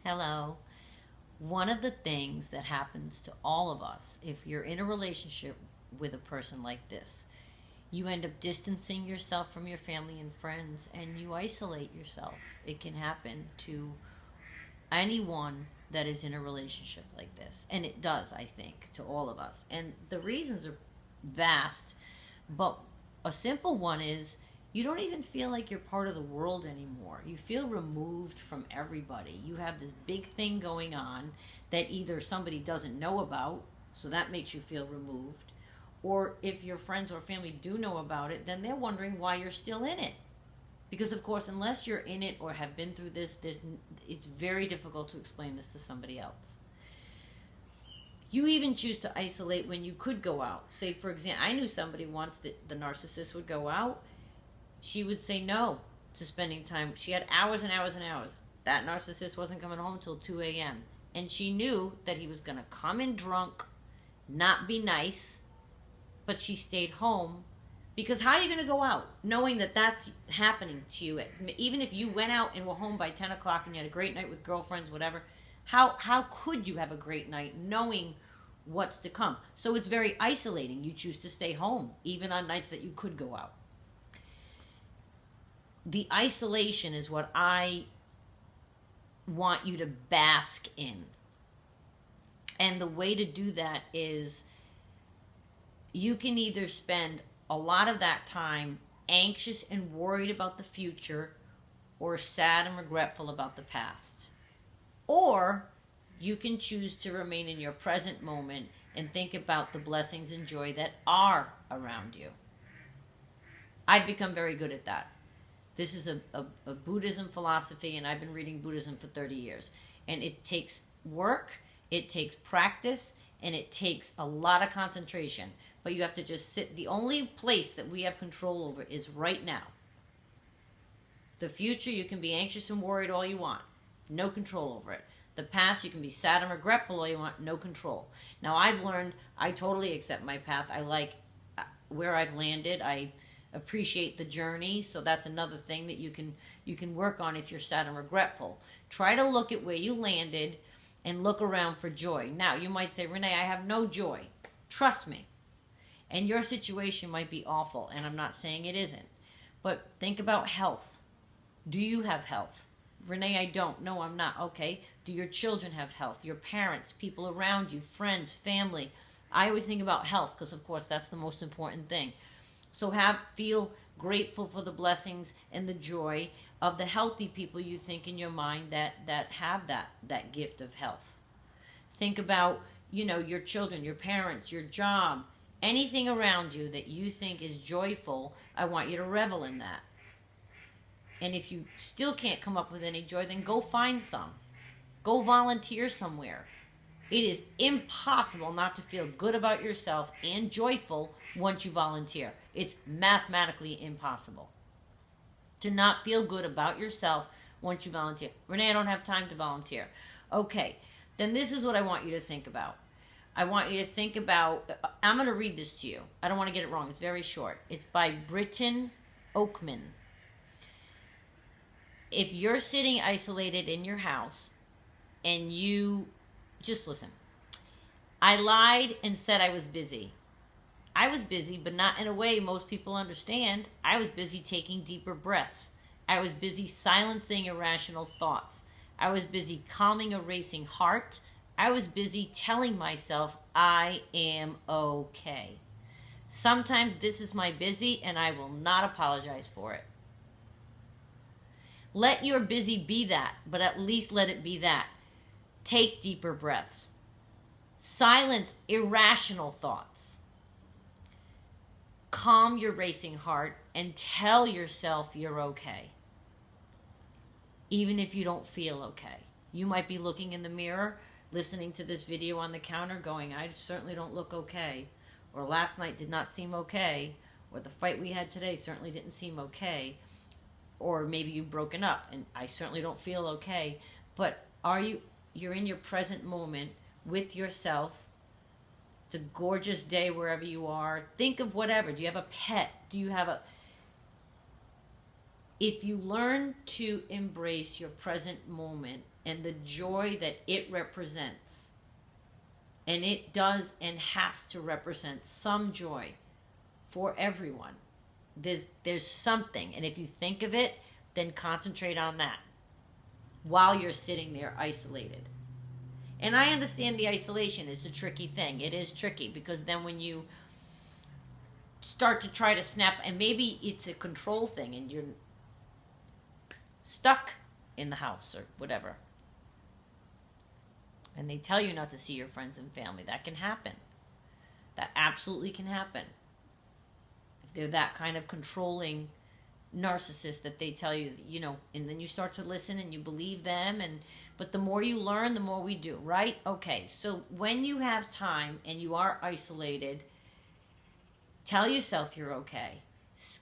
Hello. One of the things that happens to all of us, if you're in a relationship with a person like this, you end up distancing yourself from your family and friends and you isolate yourself. It can happen to anyone that is in a relationship like this. And it does, I think, to all of us. And the reasons are vast, but a simple one is you don't even feel like you're part of the world anymore. You feel removed from everybody. You have this big thing going on that either somebody doesn't know about, so that makes you feel removed, or if your friends or family do know about it, then they're wondering why you're still in it. Because, of course, unless you're in it or have been through this, it's very difficult to explain this to somebody else. You even choose to isolate when you could go out. Say, for example, I knew somebody once that the narcissist would go out. She would say no to spending time. She had hours and hours and hours. That narcissist wasn't coming home till 2 a.m. And she knew that he was going to come in drunk, not be nice, but she stayed home. Because how are you going to go out knowing that that's happening to you? Even if you went out and were home by 10 o'clock and you had a great night with girlfriends, whatever, how could you have a great night knowing what's to come? So it's very isolating. You choose to stay home, even on nights that you could go out. The isolation is what I want you to bask in. And the way to do that is you can either spend a lot of that time anxious and worried about the future or sad and regretful about the past. Or you can choose to remain in your present moment and think about the blessings and joy that are around you. I've become very good at that. This is a Buddhism philosophy, and I've been reading Buddhism for 30 years. And it takes work, it takes practice, and it takes a lot of concentration. But you have to just sit. The only place that we have control over is right now. The future, you can be anxious and worried all you want. No control over it. The past, you can be sad and regretful all you want. No control. Now, I've learned I totally accept my path. I like where I've landed. I appreciate the journey. So that's another thing that you can work on if you're sad and regretful. Try to look at where you landed and look around for joy. Now, you might say, Renee, I have no joy. Trust me. And your situation might be awful, and I'm not saying it isn't. But think about health. Do you have health? Renee, I don't. No, I'm not. Okay. Do your children have health? Your parents, people around you, friends, family. I always think about health because, of course, that's the most important thing. So feel grateful for the blessings and the joy of the healthy people you think in your mind that have that gift of health. Think about, your children, your parents, your job, anything around you that you think is joyful. I want you to revel in that. And if you still can't come up with any joy, then go find some. Go volunteer somewhere. It is impossible not to feel good about yourself and joyful once you volunteer. It's mathematically impossible to not feel good about yourself once you volunteer. Renee, I don't have time to volunteer. Okay, then this is what I want you to think about. I want you to think about, I'm going to read this to you. I don't want to get it wrong. It's very short. It's by Britton Oakman. If you're sitting isolated in your house and just listen. I lied and said I was busy. I was busy, but not in a way most people understand. I was busy taking deeper breaths. I was busy silencing irrational thoughts. I was busy calming a racing heart. I was busy telling myself I am okay. Sometimes this is my busy, and I will not apologize for it. Let your busy be that, but at least let it be that. Take deeper breaths. Silence irrational thoughts. Calm your racing heart and tell yourself you're okay. Even if you don't feel okay. You might be looking in the mirror, listening to this video on the counter going, I certainly don't look okay. Or last night did not seem okay. Or the fight we had today certainly didn't seem okay. Or maybe you've broken up and I certainly don't feel okay. But you're in your present moment with yourself. It's a gorgeous day wherever you are. Think of whatever. Do you have a pet? Do you have if you learn to embrace your present moment and the joy that it represents, and it does and has to represent some joy for everyone. There's something, and if you think of it, then concentrate on that while you're sitting there isolated. And I understand the isolation is a tricky thing. It is tricky because then when you start to try to snap, and maybe it's a control thing and you're stuck in the house or whatever, and they tell you not to see your friends and family, that can happen. That absolutely can happen. If they're that kind of controlling narcissist that they tell you, and then you start to listen and you believe them, but the more you learn, the more we do, right? Okay, so when you have time and you are isolated, tell yourself you're okay.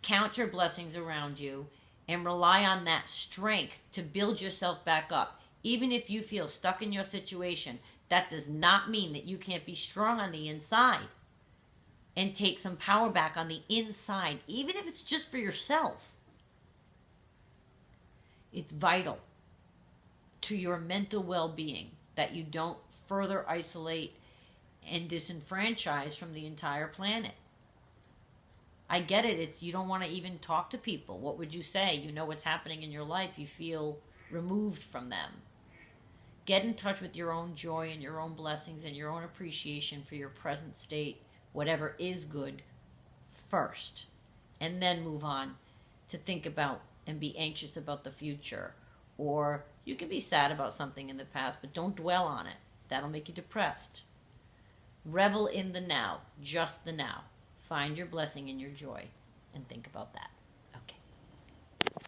Count your blessings around you and rely on that strength to build yourself back up. Even if you feel stuck in your situation, that does not mean that you can't be strong on the inside and take some power back on the inside, even if it's just for yourself. It's vital to your mental well-being that you don't further isolate and disenfranchise from the entire planet. I get it. You don't want to even talk to people. What would you say? You know what's happening in your life. You feel removed from them. Get in touch with your own joy and your own blessings and your own appreciation for your present state, whatever is good, first. And then move on to think about and be anxious about the future. Or you can be sad about something in the past, but don't dwell on it. That'll make you depressed. Revel in the now, just the now. Find your blessing and your joy, and think about that.